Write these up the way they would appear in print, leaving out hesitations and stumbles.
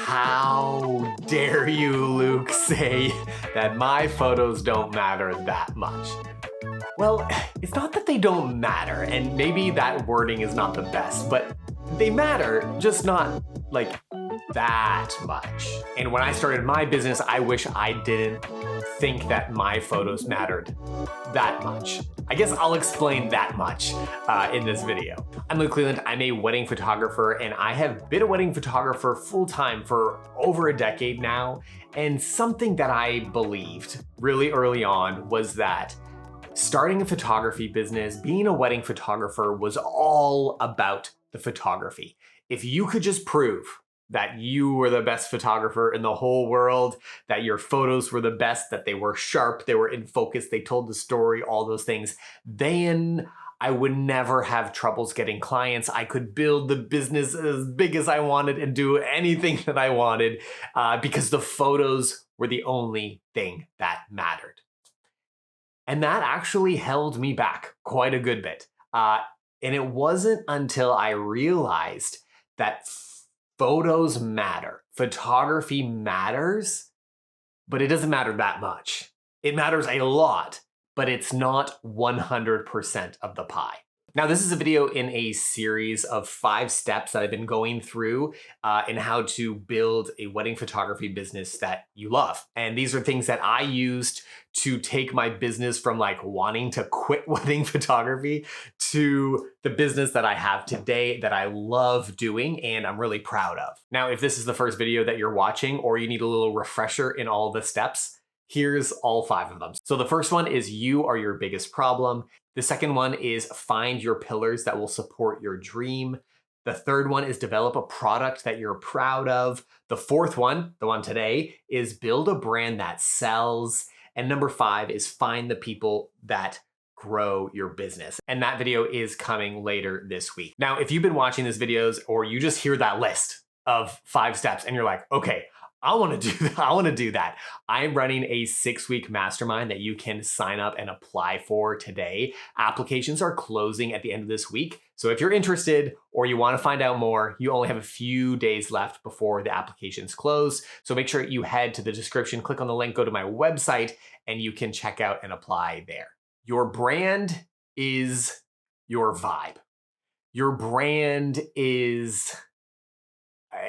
How dare you, Luke, say that my photos don't matter that much? Well, it's not that they don't matter, and maybe that wording is not the best, but they matter, just not like that much. And when I started my business, I wish I didn't think that my photos mattered that much. I guess I'll explain that much in this video. I'm Luke Cleland, I'm a wedding photographer, and I have been a wedding photographer full-time for over a decade now. And something that I believed really early on was that starting a photography business, being a wedding photographer was all about the photography. If you could just prove that you were the best photographer in the whole world, that your photos were the best, that they were sharp, they were in focus, they told the story, all those things, then I would never have troubles getting clients. I could build the business as big as I wanted and do anything that I wanted because the photos were the only thing that mattered. And that actually held me back quite a good bit. And it wasn't until I realized that photos matter. Photography matters, but it doesn't matter that much. It matters a lot, but it's not 100% of the pie. Now, this is a video in a series of 5 steps that I've been going through in how to build a wedding photography business that you love. And these are things that I used to take my business from like wanting to quit wedding photography to the business that I have today that I love doing and I'm really proud of. Now, if this is the first video that you're watching or you need a little refresher in all the steps, here's all 5 of them. So the first one is you are your biggest problem. The second one is find your pillars that will support your dream. The third one is develop a product that you're proud of. The fourth one, the one today, is build a brand that sells. And number 5 is find the people that grow your business. And that video is coming later this week. Now, if you've been watching these videos or you just hear that list of 5 steps and you're like, okay, I want to do that. I want to do that. I'm running a 6-week mastermind that you can sign up and apply for today. Applications are closing at the end of this week. So if you're interested or you want to find out more, you only have a few days left before the applications close. So make sure you head to the description, click on the link, go to my website, and you can check out and apply there. Your brand is your vibe. Your brand is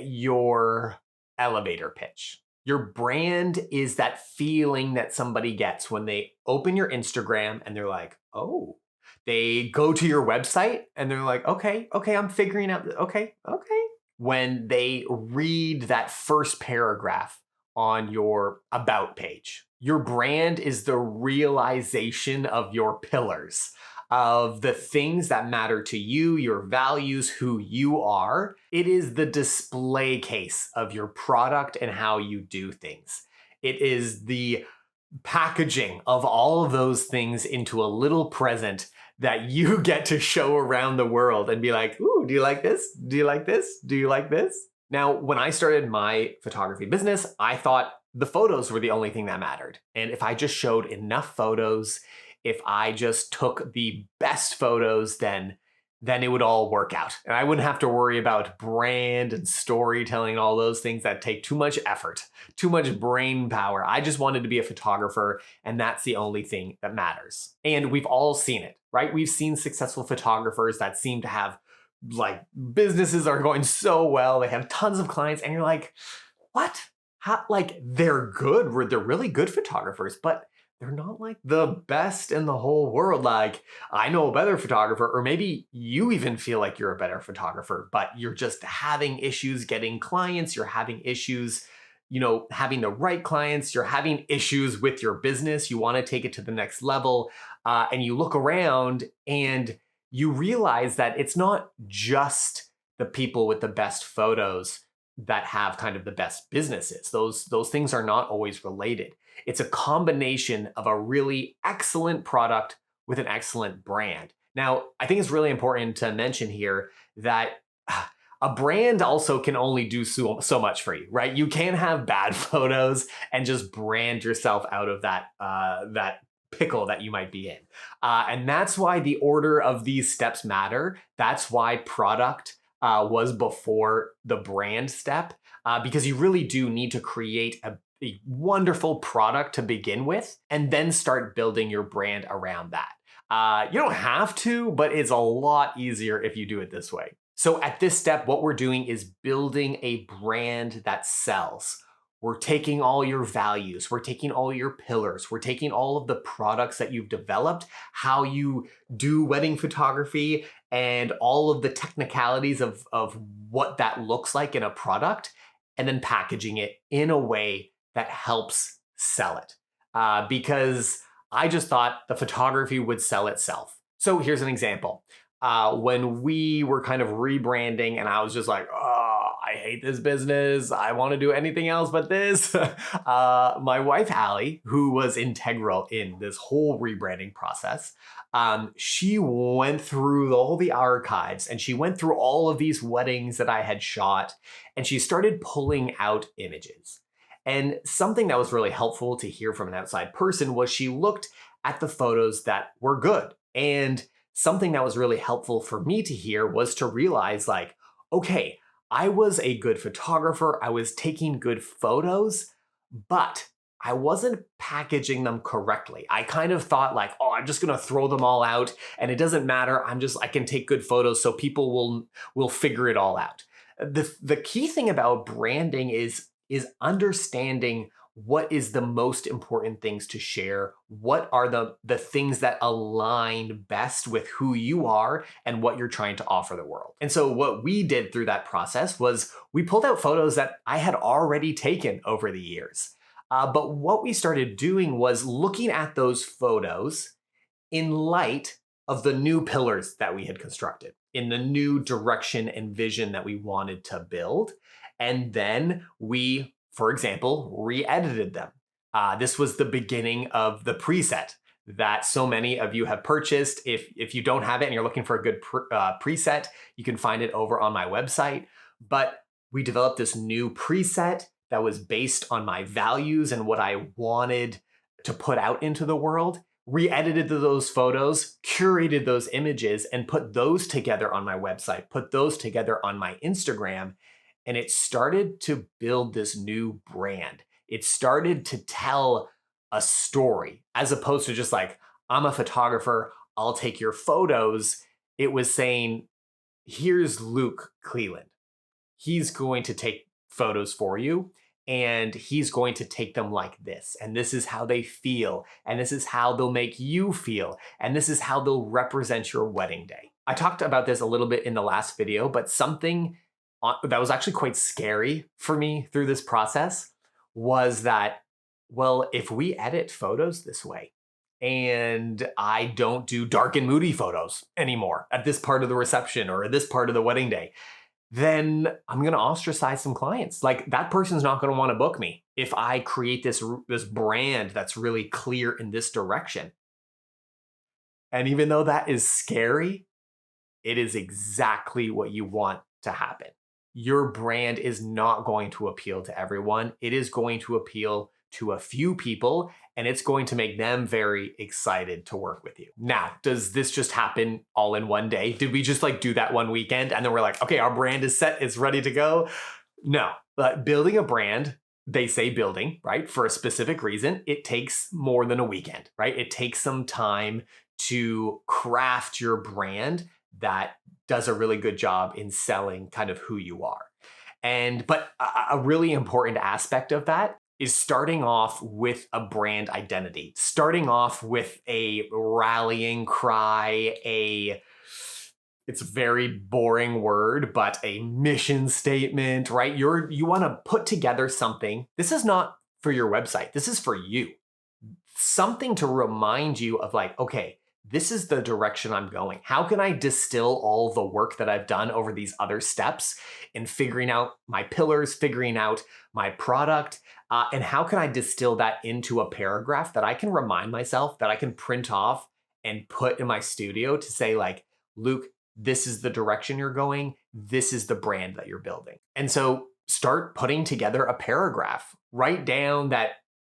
your elevator pitch. Your brand is that feeling that somebody gets when they open your Instagram and they're like, oh, they go to your website and they're like, okay, I'm figuring out, okay. When they read that first paragraph on your about page. Your brand is the realization of your pillars, of the things that matter to you, your values, who you are. It is the display case of your product and how you do things. It is the packaging of all of those things into a little present that you get to show around the world and be like, ooh, do you like this? Do you like this? Do you like this? Now, when I started my photography business, I thought the photos were the only thing that mattered. And if I just showed enough photos, if I just took the best photos, then it would all work out. And I wouldn't have to worry about brand and storytelling and all those things that take too much effort, too much brain power. I just wanted to be a photographer, and that's the only thing that matters. And we've all seen it, right? We've seen successful photographers that seem to have like businesses are going so well. They have tons of clients, and you're like, what? How, like they're good. They're really good photographers, but they're not like the best in the whole world. Like, I know a better photographer, or maybe you even feel like you're a better photographer, but you're just having issues getting clients. You're having issues, having the right clients. You're having issues with your business. You want to take it to the next level. And you look around and you realize that it's not just the people with the best photos that have kind of the best businesses. Those things are not always related. It's a combination of a really excellent product with an excellent brand. Now, I think it's really important to mention here that a brand also can only do so much for you, right? You can't have bad photos and just brand yourself out of that pickle that you might be in. And that's why the order of these steps matter. That's why product was before the brand step. because you really do need to create a wonderful product to begin with and then start building your brand around that. You don't have to, but it's a lot easier if you do it this way. So at this step, what we're doing is building a brand that sells. We're taking all your values, we're taking all your pillars, we're taking all of the products that you've developed, how you do wedding photography, and all of the technicalities of what that looks like in a product, and then packaging it in a way that helps sell it. Because I just thought the photography would sell itself. So here's an example. When we were kind of rebranding and I was just like, oh, I hate this business. I want to do anything else but this. My wife, Allie, who was integral in this whole rebranding process, she went through all the archives and she went through all of these weddings that I had shot and she started pulling out images. And something that was really helpful to hear from an outside person was she looked at the photos that were good. And something that was really helpful for me to hear was to realize like, okay, I was a good photographer, I was taking good photos, but I wasn't packaging them correctly. I kind of thought like, oh, I'm just gonna throw them all out and it doesn't matter, I can take good photos so people will figure it all out. The key thing about branding is understanding what is the most important things to share, what are the things that align best with who you are and what you're trying to offer the world. And so what we did through that process was we pulled out photos that I had already taken over the years. But what we started doing was looking at those photos in light of the new pillars that we had constructed, in the new direction and vision that we wanted to build. And then we, for example, re-edited them. This was the beginning of the preset that so many of you have purchased. If you don't have it and you're looking for a good preset, you can find it over on my website. But we developed this new preset that was based on my values and what I wanted to put out into the world, re-edited those photos, curated those images, and put those together on my website, put those together on my Instagram. And it started to build this new brand. It started to tell a story as opposed to just like, I'm a photographer, I'll take your photos. It was saying, here's Luke Cleland. He's going to take photos for you and he's going to take them like this. And this is how they feel. And this is how they'll make you feel. And this is how they'll represent your wedding day. I talked about this a little bit in the last video, but something that was actually quite scary for me through this process was that, well, if we edit photos this way and I don't do dark and moody photos anymore at this part of the reception or at this part of the wedding day, then I'm going to ostracize some clients. Like that person's not going to want to book me if I create this brand that's really clear in this direction. And even though that is scary, it is exactly what you want to happen. Your brand is not going to appeal to everyone. It is going to appeal to a few people, and it's going to make them very excited to work with you. Now, does this just happen all in one day? Did we just like do that one weekend and then we're like, okay, our brand is set, it's ready to go? No, but building a brand, they say building, right? For a specific reason, it takes more than a weekend, right? It takes some time to craft your brand that does a really good job in selling kind of who you are. But a really important aspect of that is starting off with a brand identity, starting off with a rallying cry, it's a very boring word, but a mission statement, right? You want to put together something. This is not for your website. This is for you. Something to remind you of like, okay, this is the direction I'm going. How can I distill all the work that I've done over these other steps in figuring out my pillars, figuring out my product, and how can I distill that into a paragraph that I can remind myself, that I can print off and put in my studio to say like, Luke, this is the direction you're going. This is the brand that you're building. And so start putting together a paragraph. Write down that,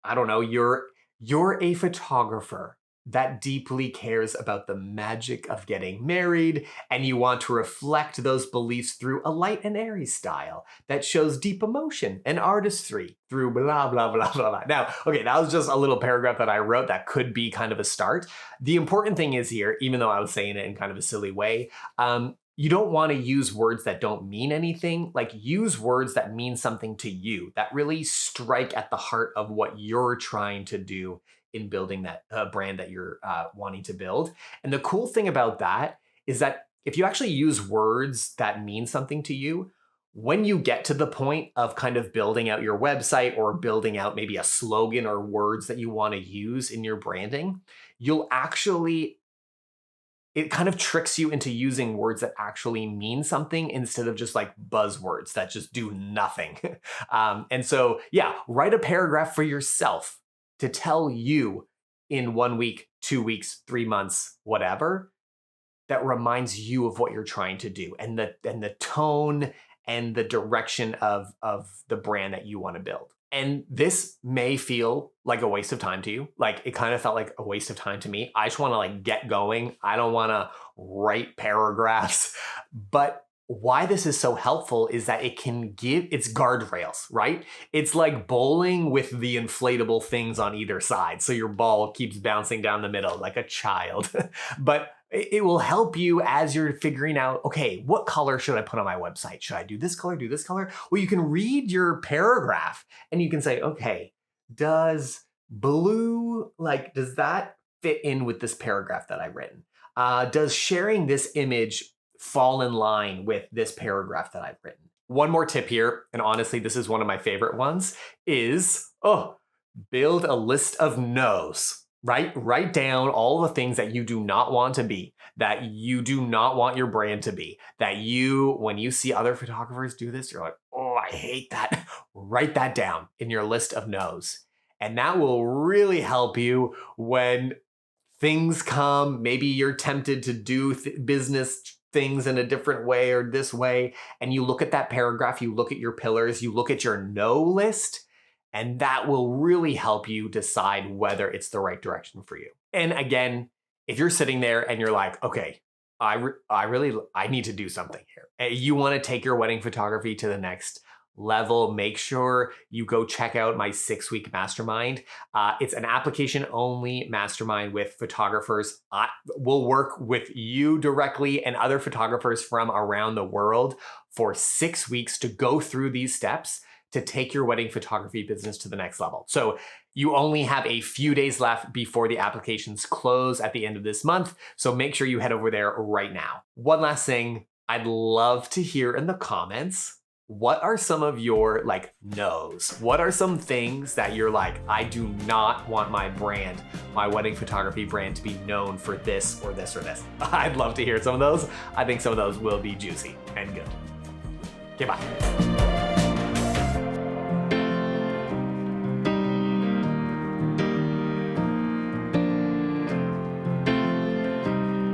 I don't know, you're a photographer that deeply cares about the magic of getting married, and you want to reflect those beliefs through a light and airy style that shows deep emotion and artistry through blah, blah, blah, blah, blah. Now, okay, that was just a little paragraph that I wrote that could be kind of a start. The important thing is here, even though I was saying it in kind of a silly way, you don't want to use words that don't mean anything. Like, use words that mean something to you, that really strike at the heart of what you're trying to do in building that brand that you're wanting to build. And the cool thing about that is that if you actually use words that mean something to you, when you get to the point of kind of building out your website or building out maybe a slogan or words that you want to use in your branding, you'll actually, it kind of tricks you into using words that actually mean something instead of just like buzzwords that just do nothing. And so, yeah, write a paragraph for yourself to tell you in 1 week, 2 weeks, 3 months, whatever, that reminds you of what you're trying to do and the tone and the direction of the brand that you want to build. And this may feel like a waste of time to you. Like, it kind of felt like a waste of time to me. I just want to like get going. I don't want to write paragraphs. But why this is so helpful is that it can give, it's guardrails, right? It's like bowling with the inflatable things on either side. So your ball keeps bouncing down the middle like a child. But it will help you as you're figuring out, okay, what color should I put on my website? Should I do this color, do this color? Well, you can read your paragraph and you can say, okay, does blue, like, does that fit in with this paragraph that I've written? Does sharing this image fall in line with this paragraph that I've written? One more tip here, and honestly, this is one of my favorite ones, is, build a list of no's. Right? Write down all the things that you do not want to be, that you do not want your brand to be, that you, when you see other photographers do this, you're like, oh, I hate that. Write that down in your list of no's. And that will really help you when things come. Maybe you're tempted to do business things in a different way or this way, and you look at that paragraph, you look at your pillars, you look at your no list, and that will really help you decide whether it's the right direction for you. And again, if you're sitting there and you're like, okay, I need to do something here. You want to take your wedding photography to the next level, make sure you go check out my 6-week mastermind. It's an application only mastermind with photographers. We'll work with you directly and other photographers from around the world for 6 weeks to go through these steps to take your wedding photography business to the next level. So you only have a few days left before the applications close at the end of this month. So make sure you head over there right now. One last thing, I'd love to hear in the comments, what are some of your like no's? What are some things that you're like, I do not want my brand, my wedding photography brand, to be known for this or this or this? I'd love to hear some of those. I think some of those will be juicy and good. Okay, bye.